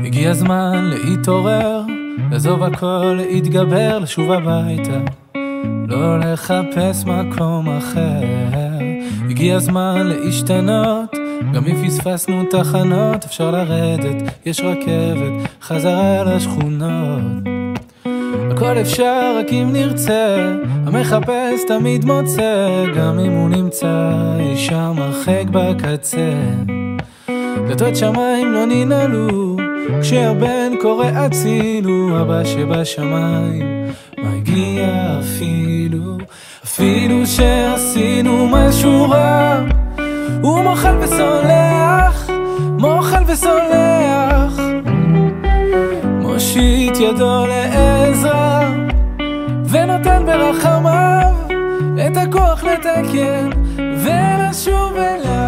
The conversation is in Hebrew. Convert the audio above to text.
הגיע הזמן להתעורר, לעזוב הכל, להתגבר, לשוב הביתה, לא לחפש מקום אחר. הגיע הזמן להשתנות, גם אם פספסנו תחנות, אפשר לרדת, יש רכבת, חזרה לשכונות. הכל אפשר רק אם נרצה, המחפש תמיד מוצא, גם אם הוא נמצא אישה מרחק בקצה. דלתות שמיים לא ננעלו, כשהבן קורא הצילו, אבא שבשמיים מגיע אפילו שעשינו משהו רע. הוא מוחל וסולח, מוחל וסולח, מושיט ידו לעזרה ונותן ברחמיו את הכוח לתקן ולשוב אליו.